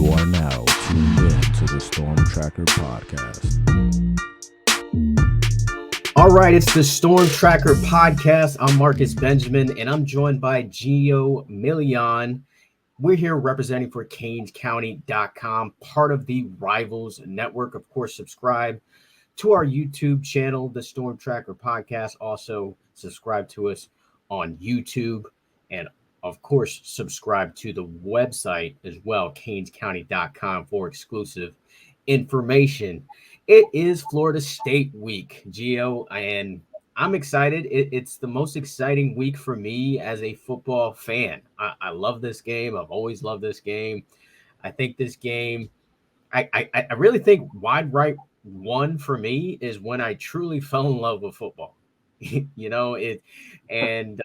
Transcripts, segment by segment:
You are now tuned in to the Storm Tracker Podcast. All right, it's the Storm Tracker Podcast. I'm Marcus Benjamin, and I'm joined by Gio Milian. We're here representing for CanesCounty.com, part of the Rivals Network. Of course, subscribe to our YouTube channel, the Storm Tracker Podcast. Also, subscribe to us on YouTube, and of course, subscribe to the website as well, CanesCounty.com, for exclusive information. It is Florida State week, Gio, and I'm excited. It's the most exciting week for me as a football fan. I love this game. I've always loved this game. I think this game, I really think wide right one for me is when I truly fell in love with football. And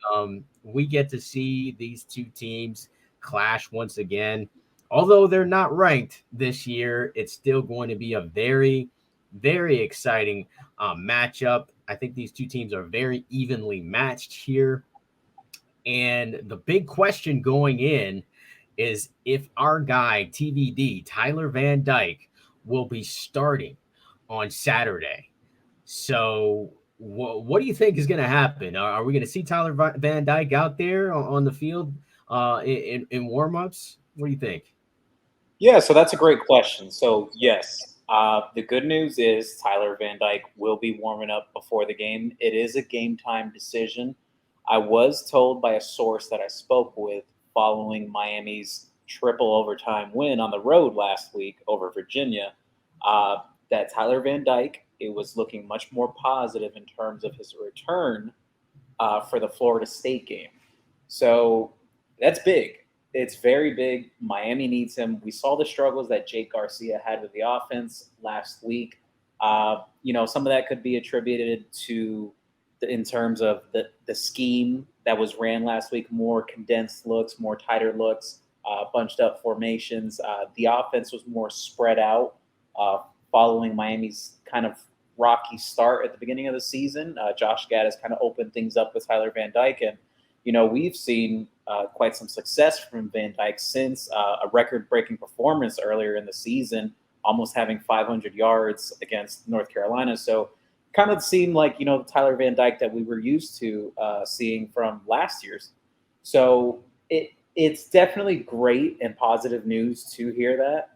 we get to see these two teams clash once again. Although they're not ranked this year, it's still going to be a very, very exciting matchup. I think these two teams are very evenly matched here. And the big question going in is if our guy, TVD, Tyler Van Dyke, will be starting on Saturday. So, what do you think is going to happen? Are we going to see Tyler Van Dyke out there on the field in warmups? What do you think? Yeah, so that's a great question. So, yes, the good news is Tyler Van Dyke will be warming up before the game. It is a game time decision. I was told by a source that I spoke with following Miami's triple overtime win on the road last week over Virginia that Tyler Van Dyke, it was looking much more positive in terms of his return for the Florida State game. So that's big. It's very big. Miami needs him. We saw the struggles that Jake Garcia had with the offense last week. Some of that could be attributed to in terms of the scheme that was ran last week, more condensed looks, more tighter looks, bunched up formations. The offense was more spread out following Miami's kind of rocky start at the beginning of the season. Josh Gaddis kind of opened things up with Tyler Van Dyke. And, we've seen quite some success from Van Dyke since a record-breaking performance earlier in the season, almost having 500 yards against North Carolina. So kind of seemed like, the Tyler Van Dyke that we were used to seeing from last year's. So it's definitely great and positive news to hear that.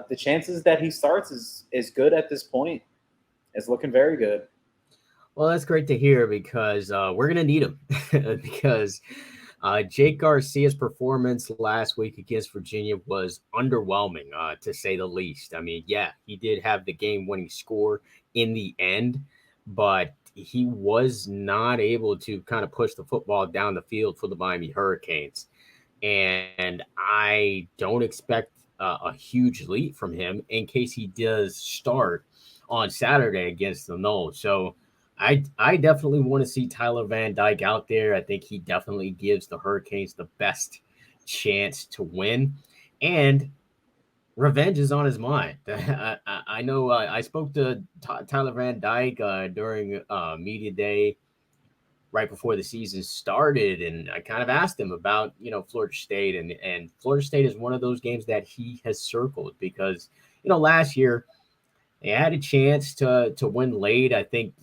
The chances that he starts is good at this point. It's looking very good. Well, that's great to hear because we're going to need him because Jake Garcia's performance last week against Virginia was underwhelming, to say the least. I mean, yeah, he did have the game-winning score in the end, but he was not able to kind of push the football down the field for the Miami Hurricanes. And I don't expect a huge leap from him in case he does start on Saturday against the Noles. So I definitely want to see Tyler Van Dyke out there. I think he definitely gives the Hurricanes the best chance to win. And revenge is on his mind. I know I spoke to Tyler Van Dyke during media day right before the season started, and I kind of asked him about Florida State, and Florida State is one of those games that he has circled because last year they had a chance to win late. I think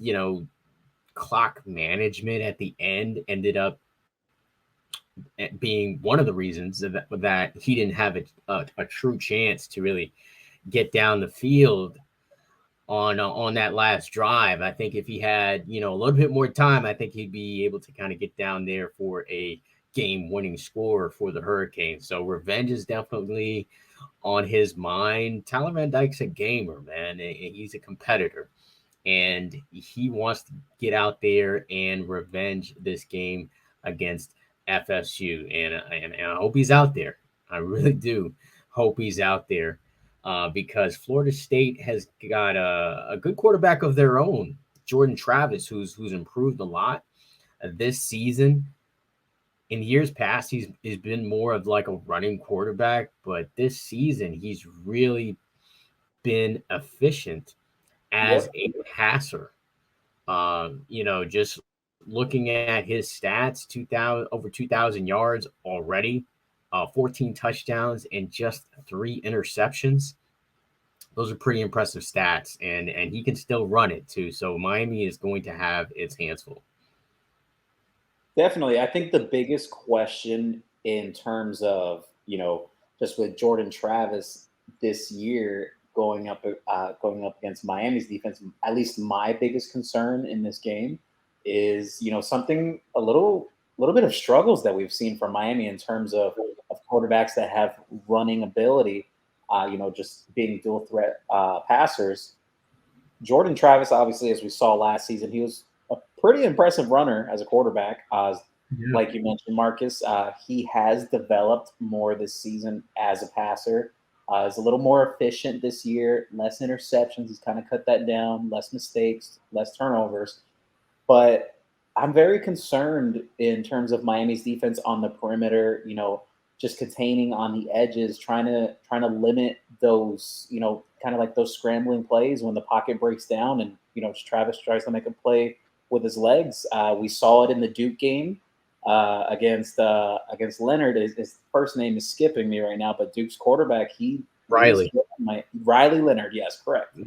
clock management at the end ended up being one of the reasons that he didn't have a true chance to really get down the field on that last drive. I think if he had, a little bit more time, I think he'd be able to kind of get down there for a game-winning score for the Hurricanes. So revenge is definitely on his mind. Tyler Van Dyke's a gamer, man. He's a competitor, and he wants to get out there and revenge this game against FSU. And I hope he's out there. I really do hope he's out there. Because Florida State has got a good quarterback of their own, Jordan Travis, who's improved a lot this season. In years past, he's been more of like a running quarterback, but this season he's really been efficient as a passer. Just looking at his stats, over 2,000 yards already. 14 touchdowns and just 3 interceptions. Those are pretty impressive stats, and he can still run it too. So Miami is going to have its hands full. Definitely. I think the biggest question in terms of, just with Jordan Travis this year going up against Miami's defense, at least my biggest concern in this game is, something a little bit of struggles that we've seen from Miami in terms of quarterbacks that have running ability, just being dual threat passers. Jordan Travis, obviously, as we saw last season, he was a pretty impressive runner as a quarterback. Like you mentioned, Marcus, he has developed more this season as a passer. Is a little more efficient this year, less interceptions. He's kind of cut that down, less mistakes, less turnovers. But I'm very concerned in terms of Miami's defense on the perimeter, just containing on the edges, trying to limit those, kind of like those scrambling plays when the pocket breaks down and, Travis tries to make a play with his legs. We saw it in the Duke game against Leonard. His first name is skipping me right now, but Duke's quarterback, Riley Leonard. Yes, correct.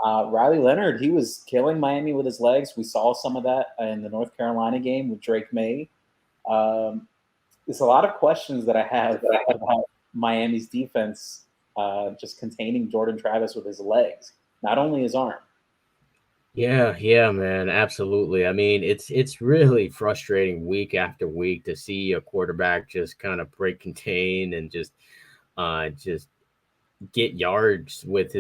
Riley Leonard, he was killing Miami with his legs. We saw some of that in the North Carolina game with Drake May. There's a lot of questions that I have about Miami's defense just containing Jordan Travis with his legs, not only his arm. Yeah, man, absolutely. I mean, it's really frustrating week after week to see a quarterback just kind of break contain and just get yards with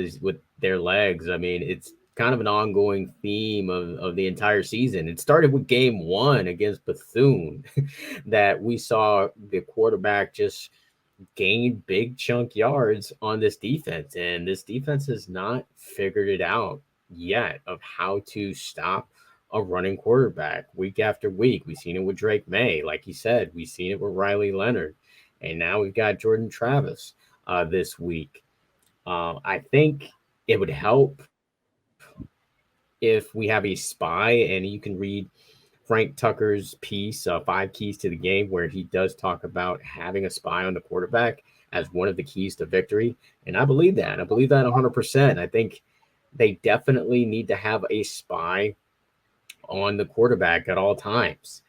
their legs. I mean, it's kind of an ongoing theme of the entire season. It started with game 1 against Bethune that we saw the quarterback just gain big chunk yards on this defense, and this defense has not figured it out yet of how to stop a running quarterback week after week. We've seen it with Drake May, like you said. We've seen it with Riley Leonard, and now we've got Jordan Travis this week. I think it would help if we have a spy, and you can read Frank Tucker's piece, 5 Keys to the Game, where he does talk about having a spy on the quarterback as one of the keys to victory. And I believe that. I believe that 100%. I think they definitely need to have a spy on the quarterback at all times,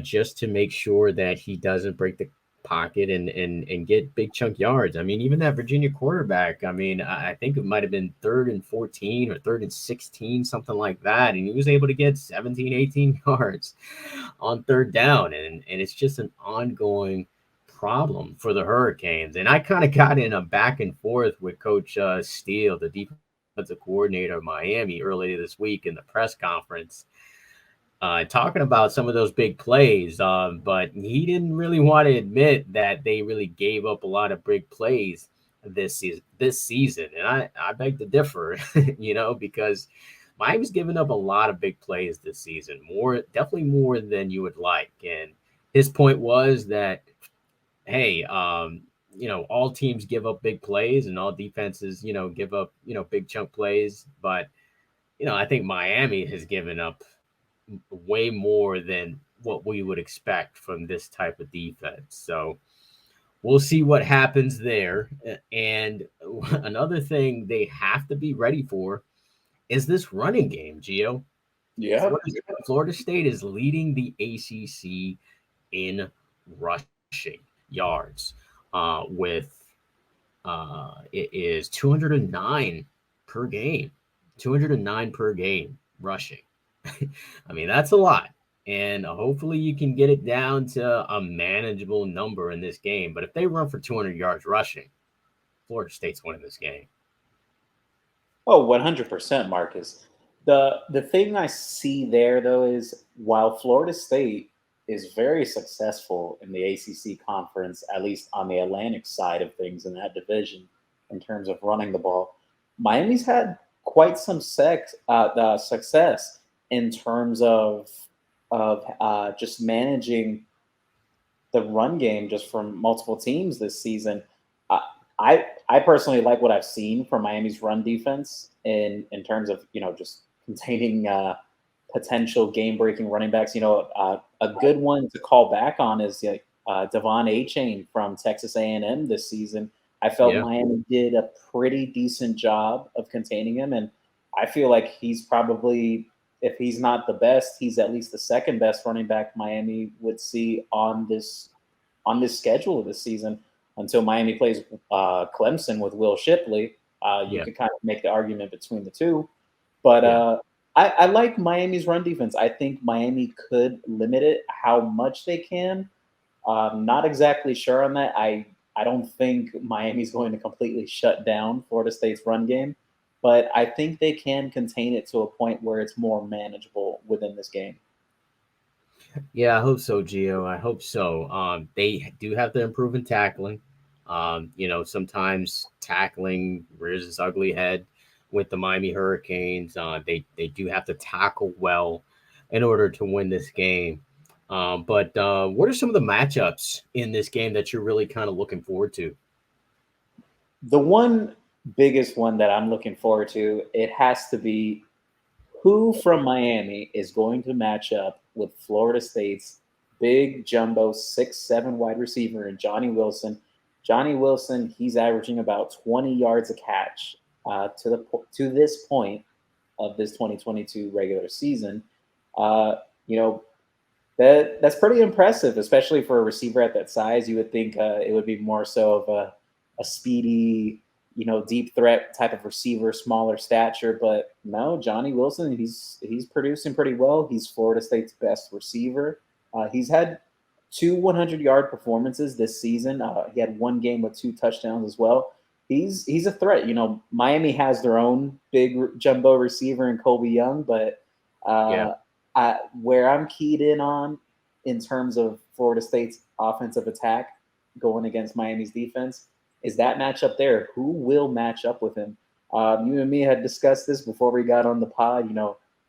just to make sure that he doesn't break the pocket and get big chunk yards. I mean, even that Virginia quarterback, I mean, I think it might have been 3rd and 14 or 3rd and 16, something like that. And he was able to get 17, 18 yards on 3rd down. And it's just an ongoing problem for the Hurricanes. And I kind of got in a back and forth with Coach Steele, the defensive coordinator of Miami, earlier this week in the press conference, talking about some of those big plays, but he didn't really want to admit that they really gave up a lot of big plays this season. And I beg to differ, because Miami's given up a lot of big plays this season, definitely more than you would like. And his point was that, hey, all teams give up big plays and all defenses, give up, big chunk plays. But, I think Miami has given up way more than what we would expect from this type of defense. So we'll see what happens there. And another thing they have to be ready for is this running game, Gio. Yeah. Florida State is leading the ACC in rushing yards with it is 209 per game. 209 per game rushing. I mean, that's a lot. And hopefully you can get it down to a manageable number in this game. But if they run for 200 yards rushing, Florida State's winning this game. Oh, 100%, Marcus. The thing I see there, though, is while Florida State is very successful in the ACC conference, at least on the Atlantic side of things in that division, in terms of running the ball, Miami's had quite some success in terms of just managing the run game just from multiple teams this season. I personally like what I've seen from Miami's run defense in terms of, just containing potential game-breaking running backs. A good one to call back on is Devon Achane from Texas A&M this season. I felt Miami did a pretty decent job of containing him, and I feel like he's probably, if he's not the best, he's at least the second best running back Miami would see on this schedule this season until Miami plays Clemson with Will Shipley. You could kind of make the argument between the two, but I like Miami's run defense. I think Miami could limit it. How much they can, not exactly sure on that. I don't think Miami's going to completely shut down Florida State's run game, but I think they can contain it to a point where it's more manageable within this game. Yeah, I hope so, Gio. I hope so. They do have to improve in tackling. Sometimes tackling rears its ugly head with the Miami Hurricanes. They do have to tackle well in order to win this game. But what are some of the matchups in this game that you're really kind of looking forward to? The biggest one that I'm looking forward to, it has to be who from Miami is going to match up with Florida State's big jumbo 6'7" wide receiver and Johnny Wilson. Johnny Wilson, he's averaging about 20 yards a catch to this point of this 2022 regular season. That's pretty impressive, especially for a receiver at that size. You would think it would be more so of a speedy, deep threat type of receiver, smaller stature. But no, Johnny Wilson, he's producing pretty well. He's Florida State's best receiver. He's had 2 100-yard performances this season. He had one game with 2 touchdowns as well. He's a threat. Miami has their own big jumbo receiver in Colby Young, but where I'm keyed in on in terms of Florida State's offensive attack going against Miami's defense is that matchup there. Who will match up with him? You and me had discussed this before we got on the pod.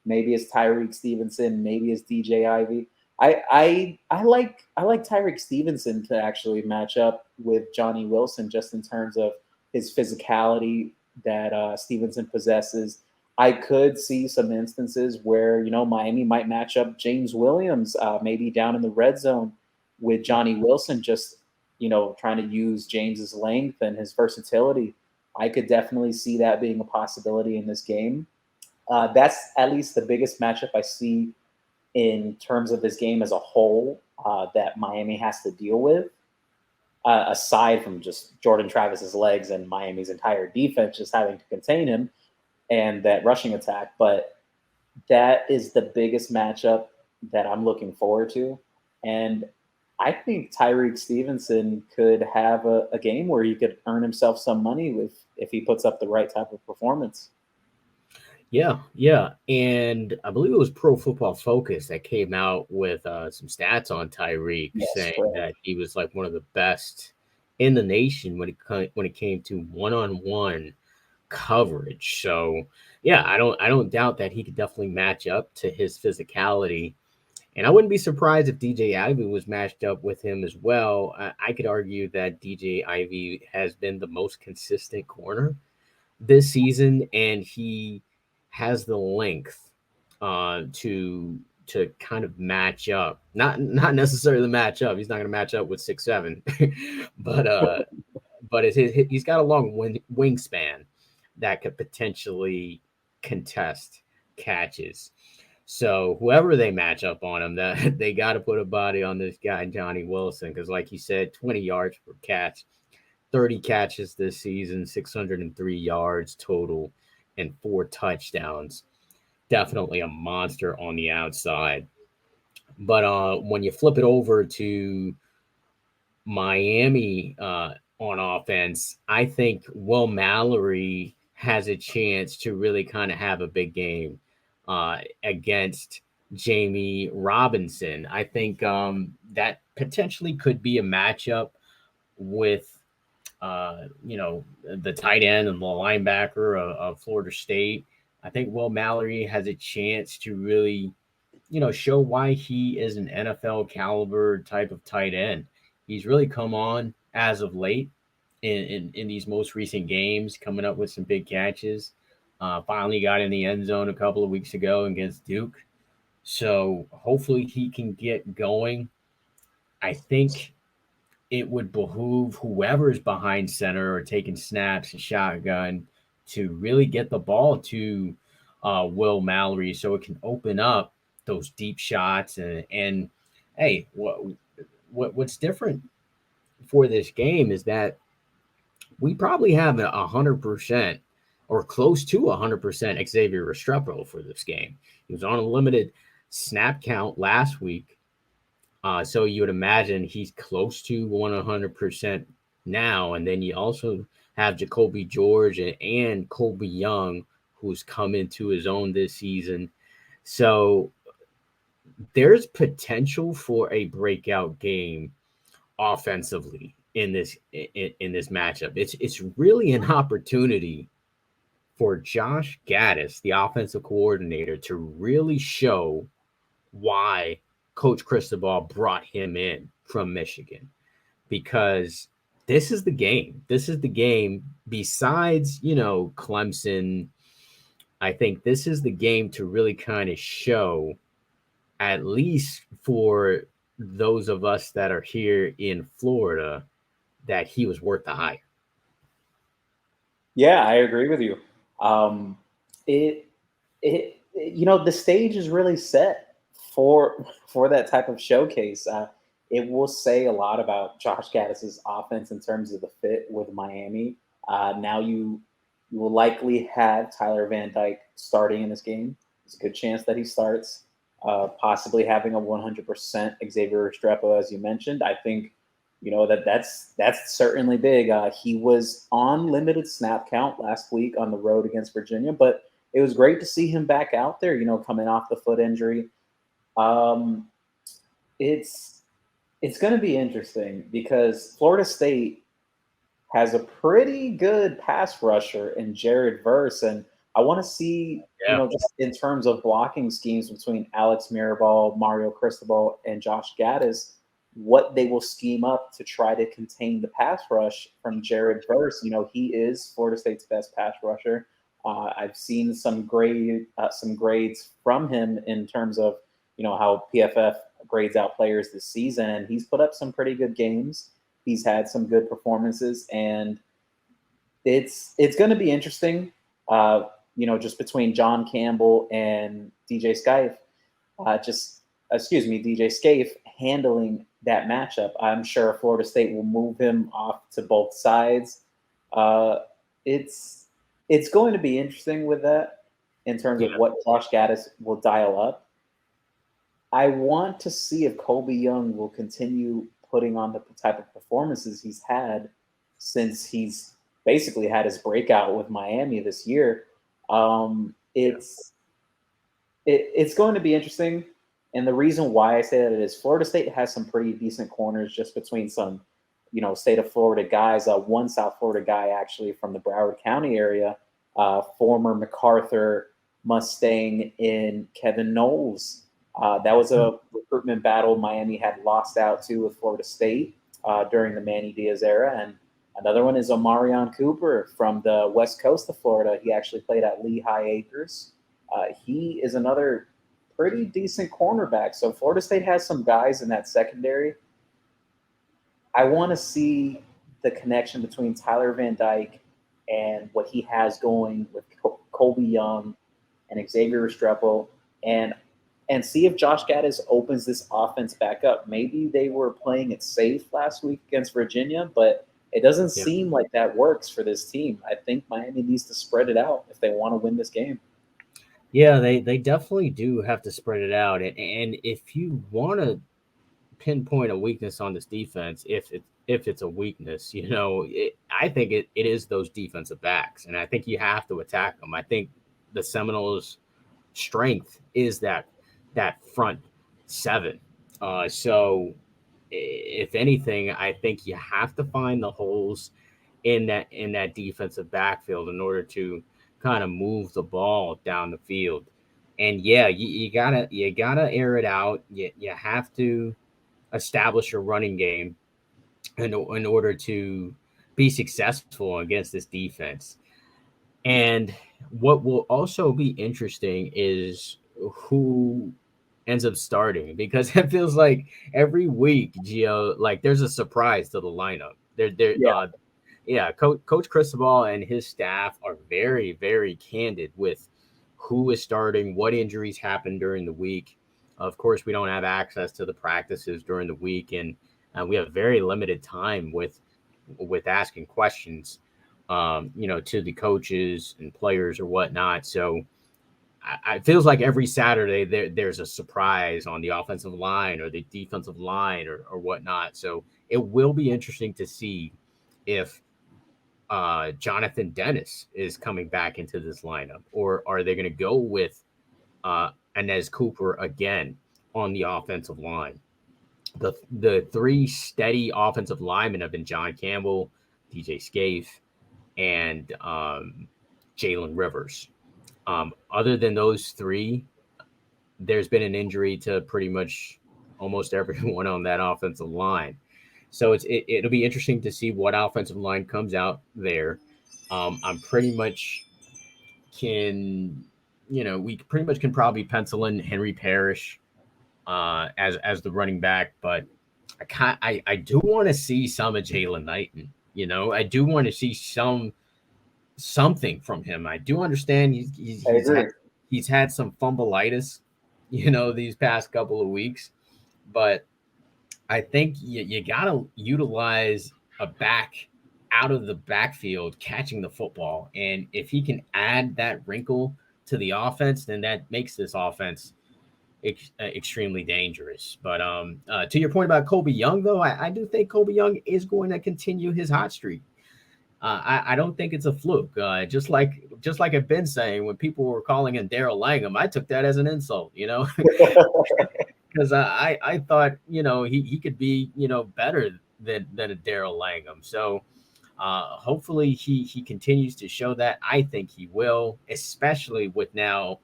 Maybe it's Tyrique Stevenson, maybe it's DJ Ivey. I like Tyrique Stevenson to actually match up with Johnny Wilson just in terms of his physicality that Stevenson possesses. I could see some instances where, Miami might match up James Williams, maybe down in the red zone with Johnny Wilson, just, trying to use James's length and his versatility. I could definitely see that being a possibility in this game. That's at least the biggest matchup I see in terms of this game as a whole that Miami has to deal with, aside from just Jordan Travis's legs and Miami's entire defense just having to contain him and that rushing attack. But that is the biggest matchup that I'm looking forward to. And I think Tyrique Stevenson could have a game where he could earn himself some money if he puts up the right type of performance. Yeah. And I believe it was Pro Football Focus that came out with some stats on Tyrique, saying that he was like one of the best in the nation when it came to one-on-one coverage. So yeah, I don't doubt that he could definitely match up to his physicality. And I wouldn't be surprised if DJ Ivey was matched up with him as well. I could argue that DJ Ivey has been the most consistent corner this season, and he has the length to kind of match up. Not necessarily match up. He's not going to match up with 6'7", but he's got a long wingspan that could potentially contest catches. So whoever they match up on him, that they got to put a body on this guy, Johnny Wilson, because like you said, 20 yards per catch, 30 catches this season, 603 yards total, and 4 touchdowns. Definitely a monster on the outside. But when you flip it over to Miami on offense, I think Will Mallory has a chance to really kind of have a big game against Jamie Robinson. I think that potentially could be a matchup with the tight end and the linebacker of Florida State. I think Will Mallory has a chance to really, show why he is an NFL caliber type of tight end. He's really come on as of late in these most recent games, coming up with some big catches. Finally got in the end zone a couple of weeks ago against Duke. So hopefully he can get going. I think it would behoove whoever's behind center or taking snaps and shotgun to really get the ball to Will Mallory so it can open up those deep shots. And hey, what's different for this game is that we probably have 100% or close to 100% Xavier Restrepo for this game. He was on a limited snap count last week. So you would imagine he's close to 100% now. And then you also have Jacoby George and Colby Young, who's come into his own this season. So there's potential for a breakout game offensively in this matchup. It's really an opportunity for Josh Gattis, the offensive coordinator, to really show why Coach Cristobal brought him in from Michigan, because this is the game. This is the game. Besides, Clemson, I think this is the game to really kind of show, at least for those of us that are here in Florida, that he was worth the hire. Yeah, I agree with you. The stage is really set for that type of showcase. It will say a lot about Josh Gattis's offense in terms of the fit with Miami. Now you will likely have Tyler Van Dyke starting in this game. There's a good chance that he starts, possibly having a 100% Xavier Restrepo, as you mentioned. I think that's certainly big. He was on limited snap count last week on the road against Virginia, but it was great to see him back out there, coming off the foot injury. It's going to be interesting because Florida State has a pretty good pass rusher in Jared Verse, and I want to see, just in terms of blocking schemes between Alex Mirabal, Mario Cristobal, and Josh Gattis, what they will scheme up to try to contain the pass rush from Jared Verse. He is Florida State's best pass rusher. I've seen some grades from him in terms of, how PFF grades out players this season, and he's put up some pretty good games. He's had some good performances, and it's going to be interesting, just between John Campbell and DJ Scaife, DJ Scaife handling that matchup. I'm sure Florida State will move him off to both sides. It's going to be interesting with that in terms of what Josh Gattis will dial up. I want to see if Colby Young will continue putting on the type of performances he's had since he's basically had his breakout with Miami this year. It's going to be interesting. And the reason why I say that is Florida State has some pretty decent corners just between some, state of Florida guys. One South Florida guy actually from the Broward County area, former MacArthur Mustang in Kevin Knowles. That was a recruitment battle Miami had lost out to with Florida State during the Manny Diaz era. And another one is Omarion Cooper from the west coast of Florida. He actually played at Lehigh Acres. He is another pretty decent cornerback. So Florida State has some guys in that secondary. I want to see the connection between Tyler Van Dyke and what he has going with Colby Young and Xavier Restrepo, and see if Josh Gattis opens this offense back up. Maybe they were playing it safe last week against Virginia, but it doesn't seem like that works for this team. I think Miami needs to spread it out if they want to win this game. Yeah, they definitely do have to spread it out. And if you want to pinpoint a weakness on this defense, if it's a weakness, I think it is those defensive backs. And I think you have to attack them. I think the Seminoles' strength is that front seven. So if anything, I think you have to find the holes in that defensive backfield in order to kind of move the ball down the field. And you gotta air it out. You have to establish a running game in order to be successful against this defense. And what will also be interesting is who ends up starting, because it feels like every week, Gio, like there's a surprise to the lineup. Yeah. Yeah, Coach Cristobal and his staff are very, very candid with who is starting, what injuries happen during the week. Of course, we don't have access to the practices during the week, and we have very limited time with asking questions, to the coaches and players or whatnot. So it feels like every Saturday there's a surprise on the offensive line or the defensive line or whatnot. So it will be interesting to see if Jonathan Dennis is coming back into this lineup, or are they going to go with Inez Cooper again on the offensive line? The three steady offensive linemen have been John Campbell, DJ Scaife, and Jalen Rivers. Other than those three, there's been an injury to pretty much almost everyone on that offensive line. So it'll be interesting to see what offensive line comes out there. I'm pretty much can we pretty much can probably pencil in Henry Parrish as the running back, but I do want to see some of Jalen Knighton. I do want to see something from him. I do understand I agree. he's had some fumbleitis, these past couple of weeks, but I think you got to utilize a back out of the backfield catching the football. And if he can add that wrinkle to the offense, then that makes this offense extremely dangerous. But to your point about Kobe Young, though, I do think Kobe Young is going to continue his hot streak. I don't think it's a fluke. Just like I've been saying, when people were calling him Daryl Langham, I took that as an insult, because I thought he could be better than a Daryl Langham. So hopefully he continues to show that. I think he will, especially with now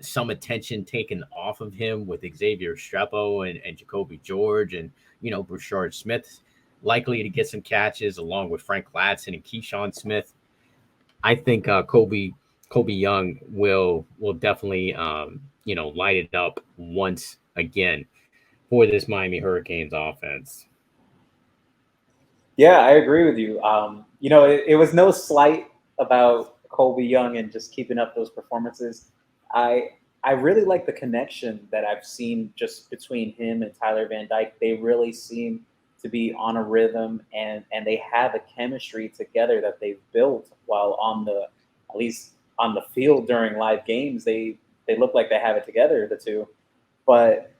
some attention taken off of him with Xavier Strepo and Jacoby George and Bouchard Smith likely to get some catches along with Frank Ladson and Keyshawn Smith. I think Kobe Young will definitely light it up once again for this Miami Hurricanes offense. Yeah, I agree with you. It was no slight about Kobe Young and just keeping up those performances. I really like the connection that I've seen just between him and Tyler Van Dyke. They really seem to be on a rhythm, and they have a chemistry together that they've built while at least on the field during live games. They look like they have it together, the two. But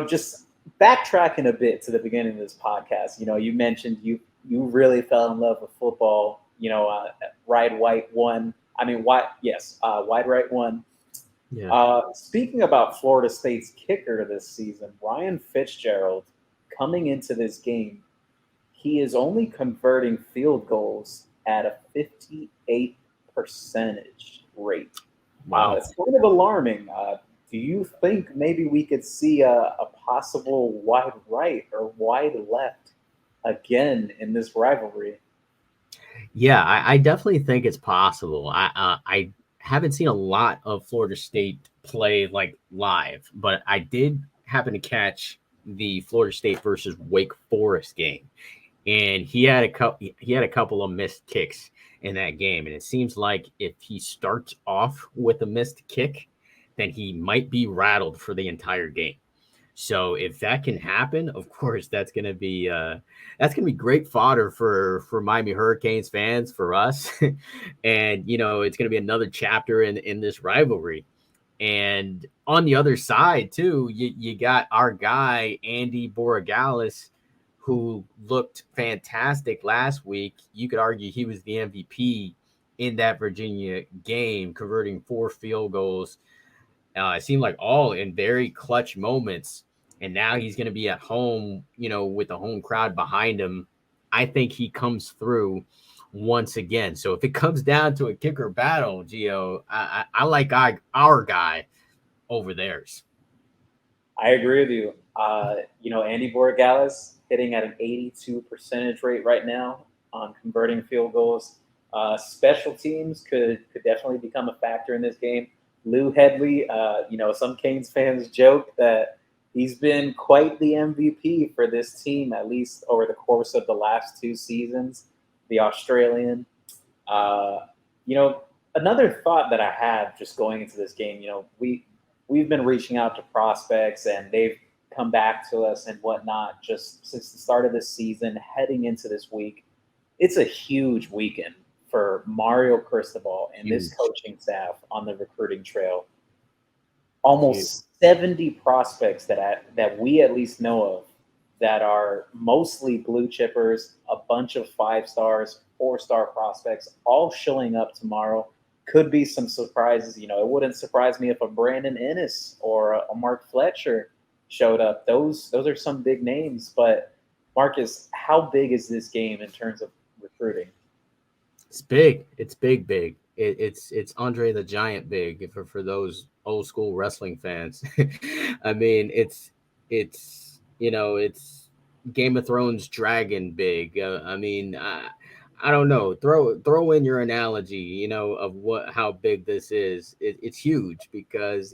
just backtracking a bit to the beginning of this podcast, you mentioned you really fell in love with football. Wide Right won. Wide Right won. Yeah. Speaking about Florida State's kicker this season, Ryan Fitzgerald, coming into this game, he is only converting field goals at a 58% rate. Wow. It's kind of alarming. Do you think maybe we could see a possible wide right or wide left again in this rivalry? Yeah, I definitely think it's possible. I haven't seen a lot of Florida State play like live, but I did happen to catch the Florida State versus Wake Forest game, and he had a couple of missed kicks in that game, and it seems like if he starts off with a missed kick, then he might be rattled for the entire game. So if that can happen, of course, that's gonna be great fodder for Miami Hurricanes fans, for us, and it's gonna be another chapter in this rivalry. And on the other side too, you got our guy Andy Borregales, who looked fantastic last week. You could argue he was the MVP in that Virginia game, converting 4 field goals. It seemed like all in very clutch moments. And now he's going to be at home, with the home crowd behind him. I think he comes through once again. So if it comes down to a kicker battle, Gio, I like our guy over theirs. I agree with you. Andy Borregales hitting at an 82% rate right now on converting field goals. Special teams could definitely become a factor in this game. Lou Headley. Some Canes fans joke that he's been quite the MVP for this team, at least over the course of the last 2 seasons. The Australian. Uh, Another thought that I have just going into this game, we've been reaching out to prospects and they've come back to us and whatnot just since the start of this season, heading into this week. It's a huge weekend for Mario Cristobal and this coaching staff on the recruiting trail. Almost 70 prospects that we at least know of that are mostly blue chippers, a bunch of 5 stars, 4-star prospects, all showing up tomorrow. Could be some surprises. It wouldn't surprise me if a Brandon Ennis or a Mark Fletcher showed up. Those are some big names. But Marcus, how big is this game in terms of recruiting? It's big. It's big. It's Andre the Giant big for those old school wrestling fans. I mean, it's Game of Thrones dragon big. I don't know. Throw in your analogy, of how big this is. It's huge because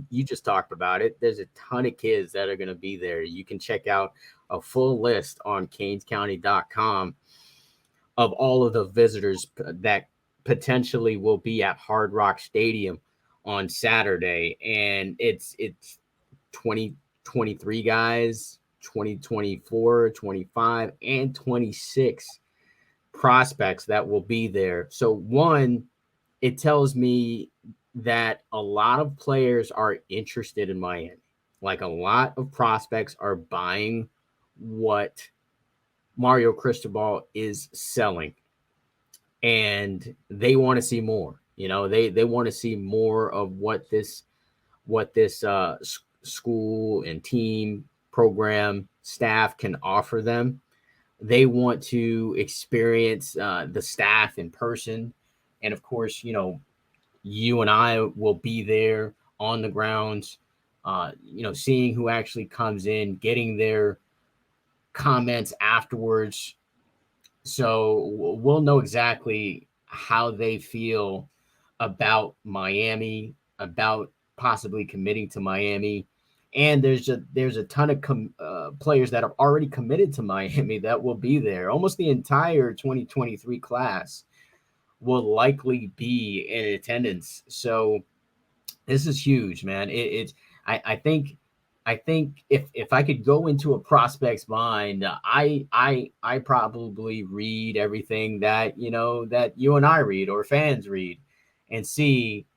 you just talked about it. There's a ton of kids that are going to be there. You can check out a full list on CanesCounty.com of all of the visitors that potentially will be at Hard Rock Stadium on Saturday, and it's 2023 guys, 2024, 25, and 26 prospects that will be there. So one, it tells me that a lot of players are interested in Miami. Like a lot of prospects are buying what Mario Cristobal is selling, and they want to see more. They want to see more of what this school and team program staff can offer them. They want to experience the staff in person. And of course, you and I will be there on the grounds, seeing who actually comes in, getting their comments afterwards. So we'll know exactly how they feel about Miami, about possibly committing to Miami. And there's a ton of players that are already committed to Miami that will be there. Almost the entire 2023 class will likely be in attendance. So this is huge, man. I think if I could go into a prospect's mind, I probably read everything that that you and I read or fans read, and see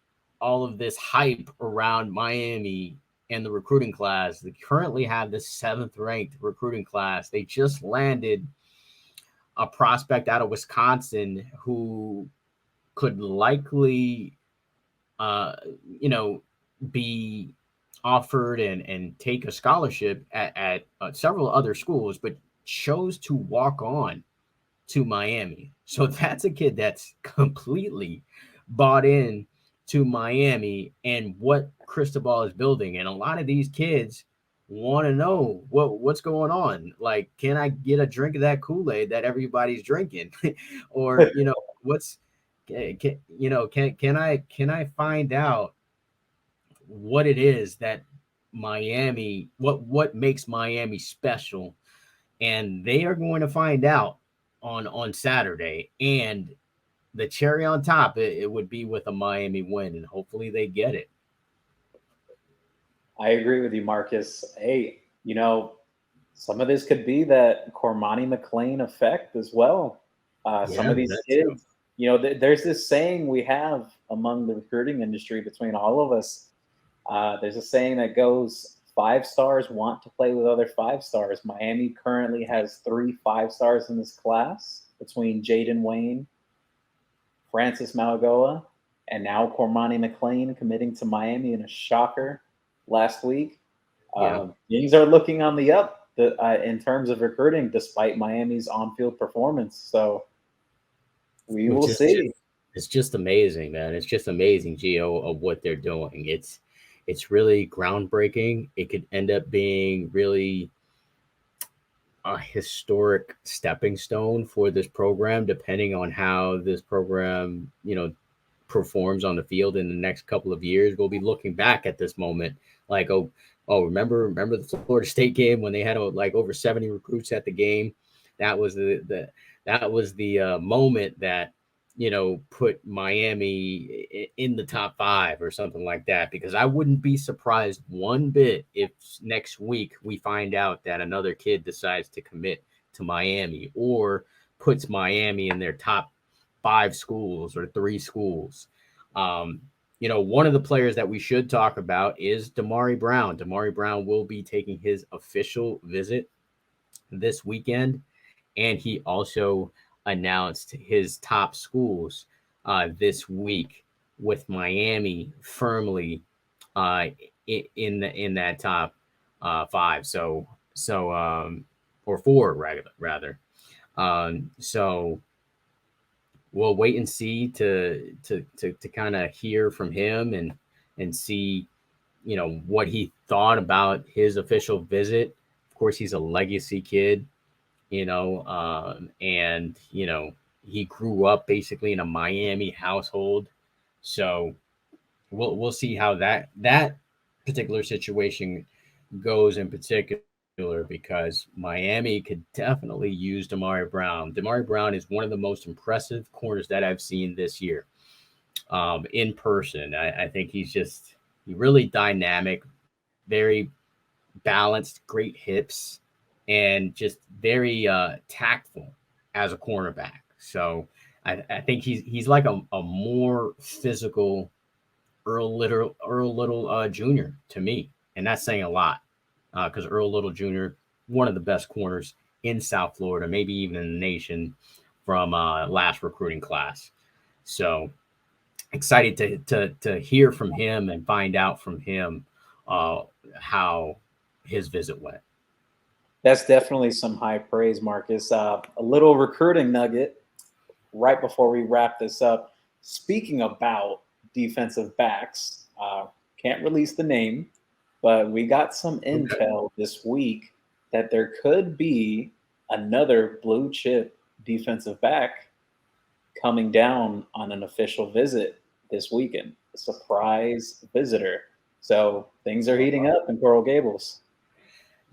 all of this hype around Miami and the recruiting class. They currently have the 7th ranked recruiting class. They just landed a prospect out of Wisconsin who could likely, be offered and take a scholarship at several other schools, but chose to walk on to Miami. So that's a kid that's completely bought in to Miami and what Cristobal is building. And a lot of these kids want to know what's going on. Like, can I get a drink of that Kool-Aid that everybody's drinking? Or, can I find out what it is that Miami, what makes Miami special? And they are going to find out on Saturday. And the cherry on top, it would be with a Miami win, and hopefully they get it. I agree with you, Marcus. Hey, some of this could be that Cormani McClain effect as well. Some of these kids, there's this saying we have among the recruiting industry between all of us. There's a saying that goes, 5 stars want to play with other 5 stars. Miami currently has 3 5-stars in this class between Jaden Wayne, Francis Malagoa, and now Cormani McClain committing to Miami in a shocker last week. Things are looking on the up in terms of recruiting, despite Miami's on-field performance. So we will see. It's just amazing, man. It's just amazing, Gio, of what they're doing. It's really groundbreaking. It could end up being really a historic stepping stone for this program, depending on how this program, performs on the field in the next couple of years, we'll be looking back at this moment like, remember the Florida State game when they had like over 70 recruits at the game? That was the moment that, put Miami in the top 5 or something like that, because I wouldn't be surprised one bit if next week we find out that another kid decides to commit to Miami or puts Miami in their top 5 schools or 3 schools. One of the players that we should talk about is Damari Brown. Damari Brown will be taking his official visit this weekend, and he also announced his top schools this week, with Miami firmly in that top 5. Or 4 rather. So we'll wait and see to kind of hear from him and see, what he thought about his official visit. Of course, he's a legacy kid, and he grew up basically in a Miami household. So we'll see how that particular situation goes in particular, because Miami could definitely use Damari Brown. Damari Brown is one of the most impressive corners that I've seen this year in person. I think he's really dynamic, very balanced, great hips, and just very tactful as a cornerback. So I think he's like a more physical Earl Little Jr. to me, and that's saying a lot, because Earl Little Jr., one of the best corners in South Florida, maybe even in the nation, from last recruiting class. So excited to hear from him and find out from him how his visit went. That's definitely some high praise, Marcus. A little recruiting nugget right before we wrap this up. Speaking about defensive backs, can't release the name, but we got some intel this week that there could be another blue chip defensive back coming down on an official visit this weekend, a surprise visitor. So things are heating up in Coral Gables.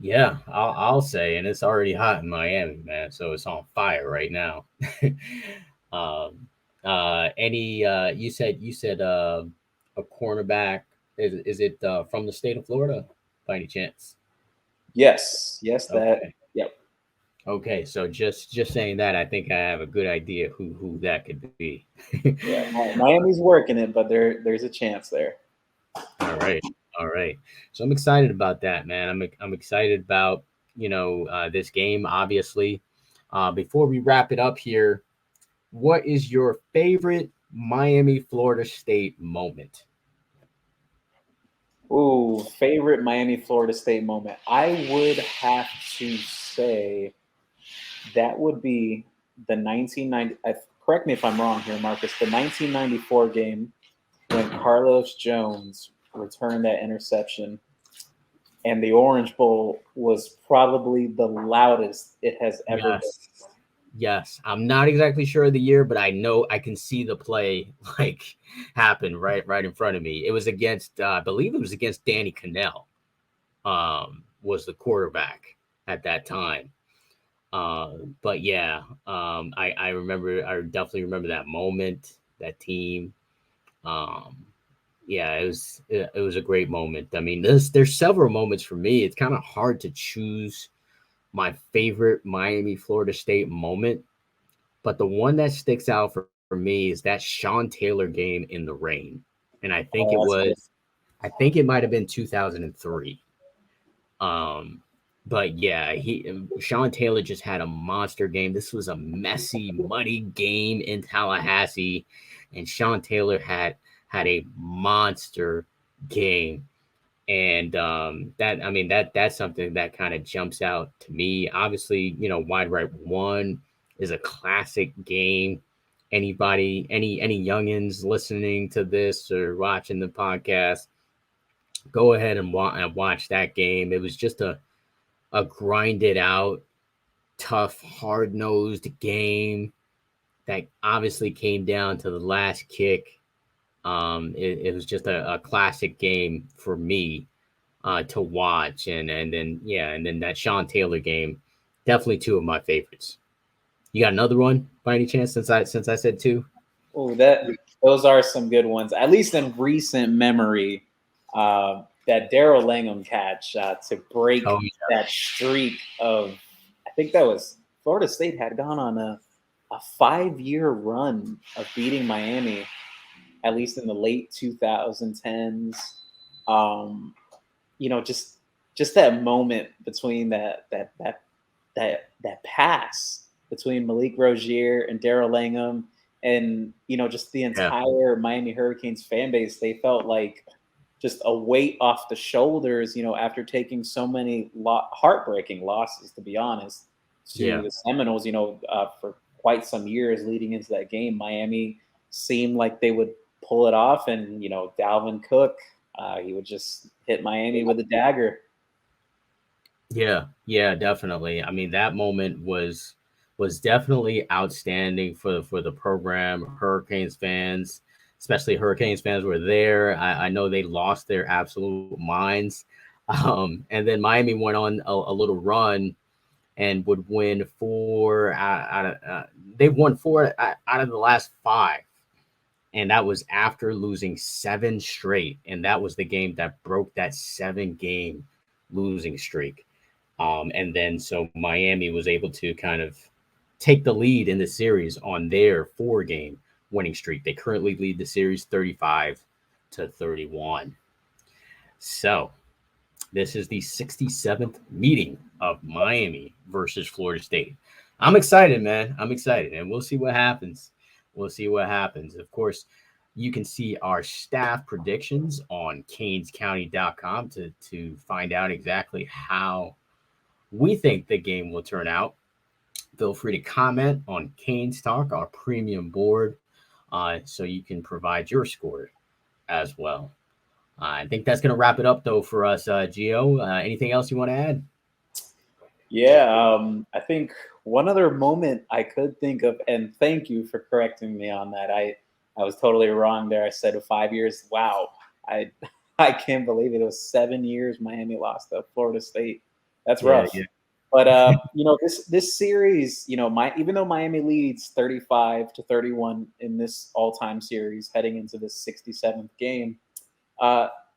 Yeah, I'll say, and it's already hot in Miami, man. So it's on fire right now. You said a cornerback. Is it from the state of Florida by any chance? Yes, that. Okay. Yep. Okay, so just saying that, I think I have a good idea who that could be. Yeah, Miami's working it, but there's a chance there. All right. So I'm excited about that, man. I'm excited about this game. Obviously, before we wrap it up here, what is your favorite Miami Florida State moment? Ooh, favorite Miami Florida State moment. I would have to say that would be the 1990. Correct me if I'm wrong here, Marcus. The 1994 game when Carlos Jones returned that interception, and the Orange Bowl was probably the loudest it has ever been. Yes, I'm not exactly sure of the year, but I know I can see the play happen right in front of me. It was against, I believe it was against Danny Cannell, was the quarterback at that time. But yeah, I definitely remember that moment, that team. Yeah, it was a great moment. I mean, there's several moments for me. It's kind of hard to choose my favorite Miami Florida State moment, but the one that sticks out for me is that Sean Taylor game in the rain. And I think it might have been 2003. But yeah, Sean Taylor just had a monster game. This was a messy, muddy game in Tallahassee, and Sean Taylor had a monster game. And that's something that kind of jumps out to me. Obviously, Wide Right 1 is a classic game. Any youngins listening to this or watching the podcast, go ahead and watch that game. It was just a grinded out, tough, hard-nosed game that obviously came down to the last kick. It was just a classic game for me to watch, and then that Sean Taylor game, definitely two of my favorites. You got another one by any chance? Since I said two. Oh, those are some good ones. At least in recent memory, that Daryl Langham catch to break Oh that streak of, I think that was Florida State had gone on a 5-year run of beating Miami, at least in the late 2010s. Just that moment between that pass between Malik Rozier and Daryl Langham, and just the entire Miami Hurricanes fan base. They felt like just a weight off the shoulders, after taking so many heartbreaking losses, to be honest, to the Seminoles, for quite some years leading into that game. Miami seemed like they would pull it off, and Dalvin Cook, he would just hit Miami with a dagger. Yeah, definitely. I mean, that moment was definitely outstanding for the program. Hurricanes fans, especially Hurricanes fans, were there. I know they lost their absolute minds. And then Miami went on a little run and would win four they won four out of the last five. And that was after losing 7 straight. And that was the game that broke that 7-game losing streak. And then so Miami was able to kind of take the lead in the series on their 4-game winning streak. They currently lead the series 35-31. So this is the 67th meeting of Miami versus Florida State. I'm excited, man. I'm excited, and we'll see what happens. Of course, you can see our staff predictions on canescounty.com to find out exactly how we think the game will turn out. Feel free to comment on Canes Talk, our premium board, so you can provide your score as well. I think that's going to wrap it up, though, for us, Gio. Anything else you want to add? Yeah, I think one other moment I could think of, and thank you for correcting me on that. I was totally wrong there. I said 5 years. Wow, I can't believe it. It was 7 years Miami lost to Florida State. That's rough. Yeah. But this series, even though Miami leads 35-31 in this all-time series, heading into this 67th game,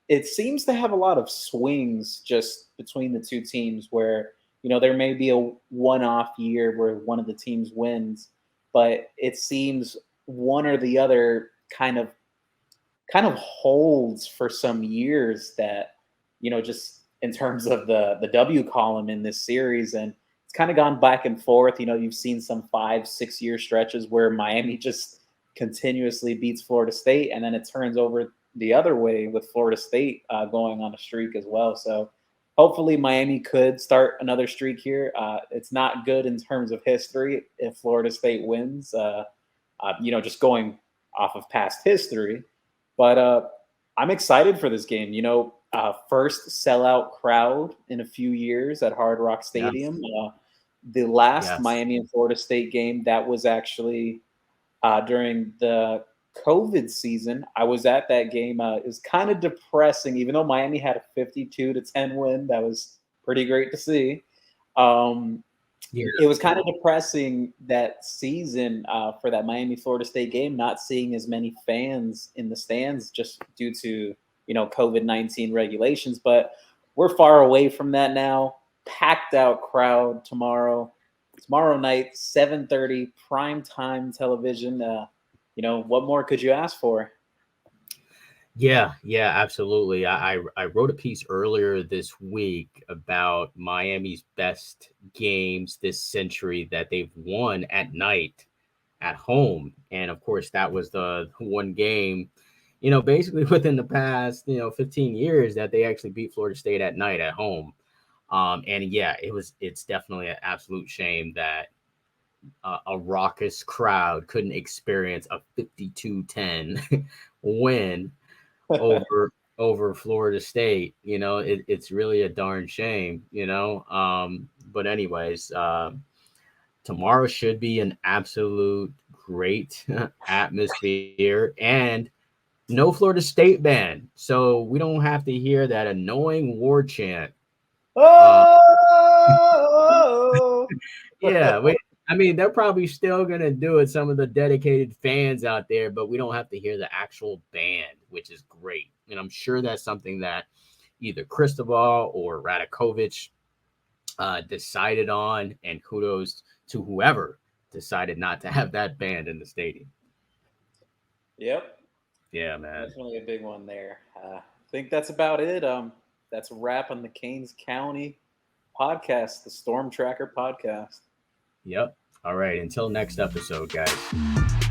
it seems to have a lot of swings just between the two teams, where there may be a one-off year where one of the teams wins, but it seems one or the other kind of holds for some years, that just in terms of the W column in this series. And it's kind of gone back and forth. You've seen some 5-6 year stretches where Miami just continuously beats Florida State, and then it turns over the other way with Florida State going on a streak as well. So hopefully Miami could start another streak here. It's not good in terms of history if Florida State wins, just going off of past history. But I'm excited for this game. First sellout crowd in a few years at Hard Rock Stadium. Yes. The last Miami and Florida State game, that was actually during the COVID season. I was at that game. It was kind of depressing, even though Miami had a 52-10 win. That was pretty great to see. It was kind of depressing that season for that Miami-Florida State game, not seeing as many fans in the stands just due to COVID-19 regulations. But we're far away from that now. Packed out crowd tomorrow night, 7:30, primetime television. What more could you ask for? Yeah, absolutely. I wrote a piece earlier this week about Miami's best games this century that they've won at night at home. And of course, that was the one game, basically within the past, 15 years that they actually beat Florida State at night at home. And yeah, it's definitely an absolute shame that a raucous crowd couldn't experience a 52-10 win over Florida State. It's really a darn shame, but anyways, tomorrow should be an absolute great atmosphere. And No Florida State band, so we don't have to hear that annoying war chant. Oh, Yeah, I mean, they're probably still gonna do it. Some of the dedicated fans out there, but we don't have to hear the actual band, which is great. And I'm sure that's something that either Cristobal or Radakovich decided on. And kudos to whoever decided not to have that band in the stadium. Yep, Yeah, man. definitely a big one there. I think that's about it. That's a wrap on the Canes County podcast, the Storm Tracker podcast. Yep. All right. Until next episode, guys.